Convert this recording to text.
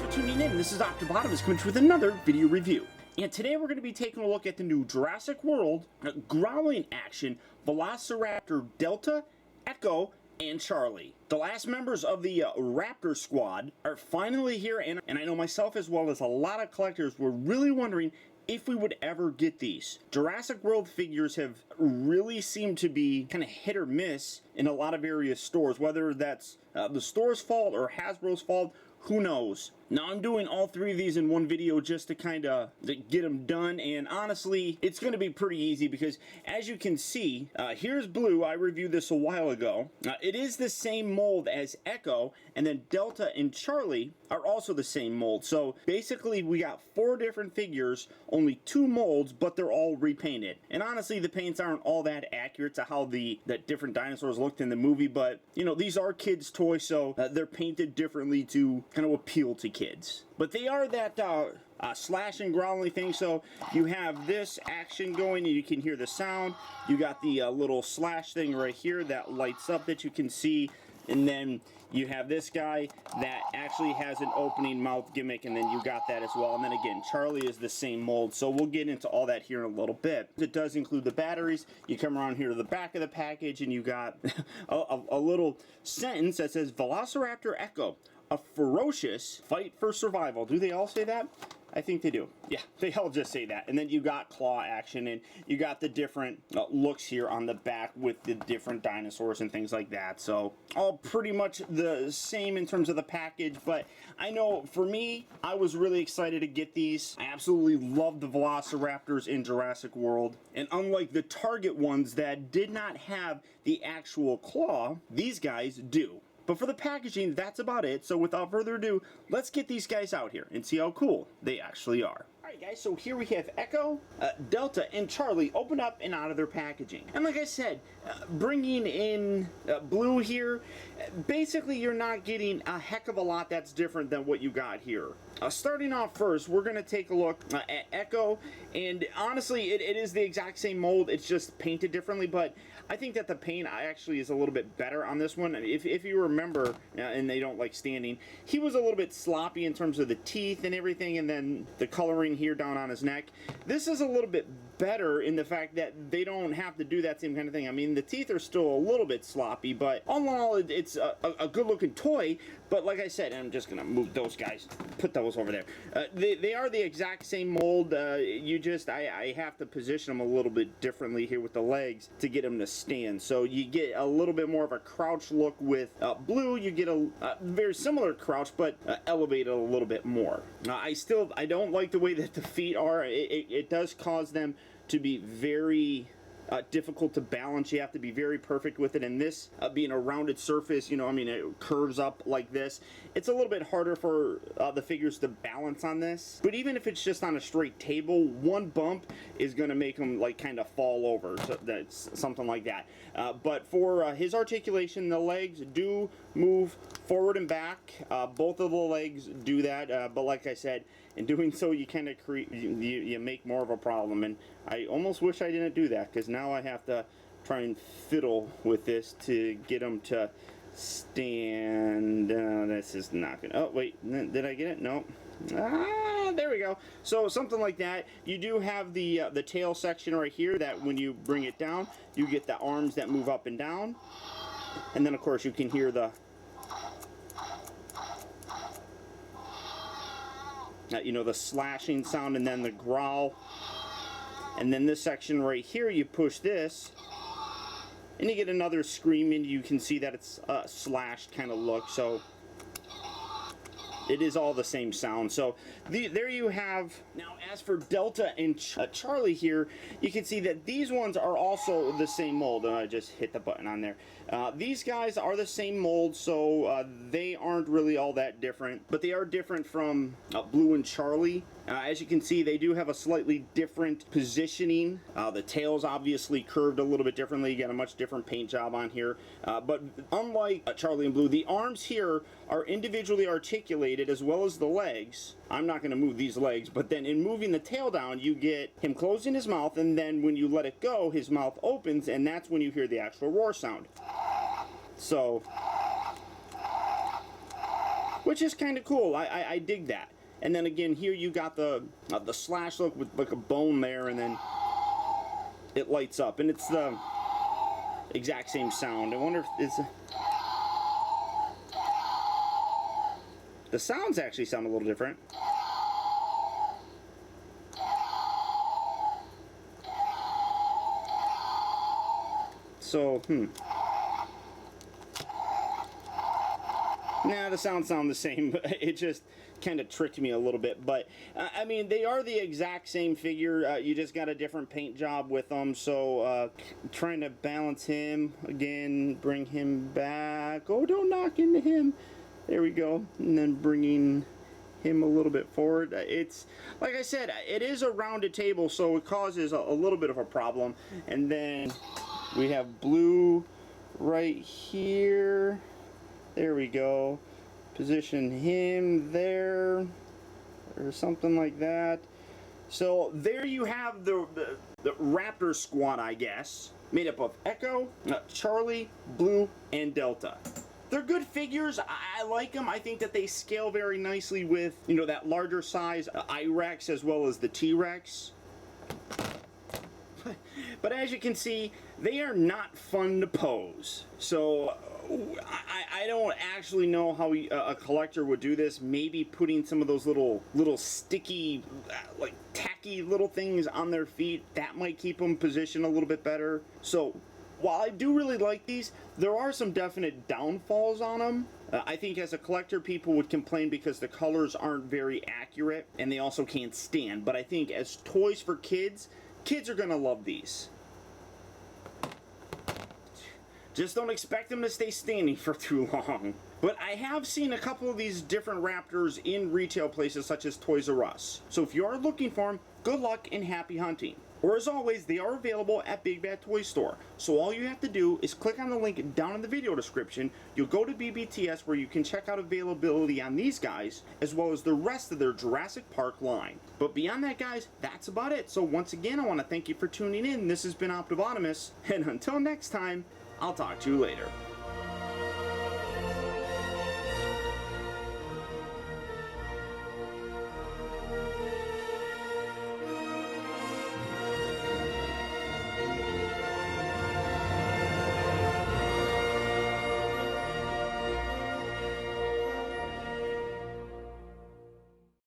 for tuning in. This is Optibotimus coming with another video review. And today we're going to be taking a look at the new Jurassic World Growling action Velociraptor Delta, Echo, and Charlie. The last members of the Raptor squad are finally here, and I know myself as well as a lot of collectors were really wondering if we would ever get these. Jurassic World figures have really seemed to be kind of hit or miss in a lot of various stores, whether that's the store's fault or Hasbro's fault, who knows. Now I'm doing all three of these in one video just to kind of get them done, and honestly it's going to be pretty easy because as you can see, here's Blue. I reviewed this a while ago. It is the same mold as Echo, and then Delta and Charlie are also the same mold. So basically we got 4 different figures, only 2 molds, but they're all repainted. And honestly the paints aren't all that accurate to how the different dinosaurs looked in the movie, but you know, these are kids' toys, so they're painted differently to kind of appeal to kids. But they are that slash and growling thing, so you have this action going and you can hear the sound. You got the little slash thing right here that lights up that you can see, and then you have this guy that actually has an opening mouth gimmick, and then you got that as well. And then again, Charlie is the same mold, so we'll get into all that here in a little bit. It does include the batteries. You come around here to the back of the package and you got a little sentence that says Velociraptor Echo, a ferocious fight for survival. Do they all say that? I think they do. Yeah, they all just say that. And then you got claw action, and you got the different looks here on the back with the different dinosaurs and things like that. So all pretty much the same in terms of the package, but I know for me, I was really excited to get these. I absolutely love the Velociraptors in Jurassic World, and unlike the Target ones that did not have the actual claw, these guys do. But for the packaging, that's about it. So without further ado, let's get these guys out here and see how cool they actually are. Alright guys, so here we have Echo, Delta, and Charlie opened up and out of their packaging. And like I said, bringing in Blue here, basically you're not getting a heck of a lot that's different than what you got here. Starting off first, we're going to take a look at Echo, and honestly it is the exact same mold, it's just painted differently, but I think that the paint actually is a little bit better on this one. If you remember, and they don't like standing, he was a little bit sloppy in terms of the teeth and everything, and then the coloring here down on his neck. This is a little bit better in the fact that they don't have to do that same kind of thing. I mean, the teeth are still a little bit sloppy, but all in all, it's a good looking toy. But like I said, I'm just gonna move those guys, put those over there. They are the exact same mold. I have to position them a little bit differently here with the legs to get them to stand. So you get a little bit more of a crouch look with Blue. You get a very similar crouch, but elevated a little bit more. I don't like the way that the feet are. It does cause them to be very difficult to balance. You have to be very perfect with it, and this being a rounded surface, you know, I mean, it curves up like this. It's a little bit harder for the figures to balance on this, but even if it's just on a straight table, one bump is going to make them like kind of fall over, so that's something like that. But for his articulation, the legs do move forward and back. Both of the legs do that, but like I said, in doing so, you kind of you make more of a problem, and I almost wish I didn't do that, because now I have to try and fiddle with this to get them to stand. This is not gonna. Oh wait, did I get it? No. There we go. So something like that. You do have the tail section right here that when you bring it down, you get the arms that move up and down, and then of course you can hear the you know, the slashing sound, and then the growl. And then this section right here, you push this and you get another scream, and you can see that it's a slashed kind of look. So it is all the same sound. So there you have. Now as for Delta and Charlie here, you can see that these ones are also the same mold. I just hit the button on there. These guys are the same mold, so they aren't really all that different, but they are different from Blue and Charlie. As you can see, they do have a slightly different positioning. The tail's obviously curved a little bit differently. You got a much different paint job on here. But unlike Charlie and Blue, the arms here are individually articulated as well as the legs. I'm not going to move these legs, but then in moving the tail down, you get him closing his mouth, and then when you let it go, his mouth opens, and that's when you hear the actual roar sound. So which is kind of cool. I dig that. And then again, here you got the slash look with like a bone there, and then it lights up, and it's the exact same sound. I wonder if it's the sounds actually sound a little different. So, nah, the sounds sound the same. It just kind of tricked me a little bit. But, I mean, they are the exact same figure. You just got a different paint job with them. So, trying to balance him again, bring him back. Oh, don't knock into him. There we go. And then bringing him a little bit forward. It's, like I said, it is a rounded table, so it causes a little bit of a problem. And then we have blue right here. There we go. Position him there or something like that. So there you have the Raptor squad, I guess, made up of Echo, Charlie, Blue, and Delta. They're good figures. I like them. I think that they scale very nicely with, you know, that larger size I-Rex as well as the T-Rex. But as you can see, they are not fun to pose. So I don't actually know how a collector would do this. Maybe putting some of those little sticky, like tacky little things on their feet. That might keep them positioned a little bit better. So while I do really like these, there are some definite downfalls on them. I think as a collector, people would complain because the colors aren't very accurate, and they also can't stand. But I think as toys for kids, kids are going to love these. Just don't expect them to stay standing for too long. But I have seen a couple of these different Raptors in retail places such as Toys R Us. So if you are looking for them, good luck and happy hunting. Or as always, they are available at Big Bad Toy Store. So all you have to do is click on the link down in the video description. You'll go to BBTS where you can check out availability on these guys, as well as the rest of their Jurassic Park line. But beyond that, guys, that's about it. So once again, I want to thank you for tuning in. This has been Optibotimus, and until next time, I'll talk to you later.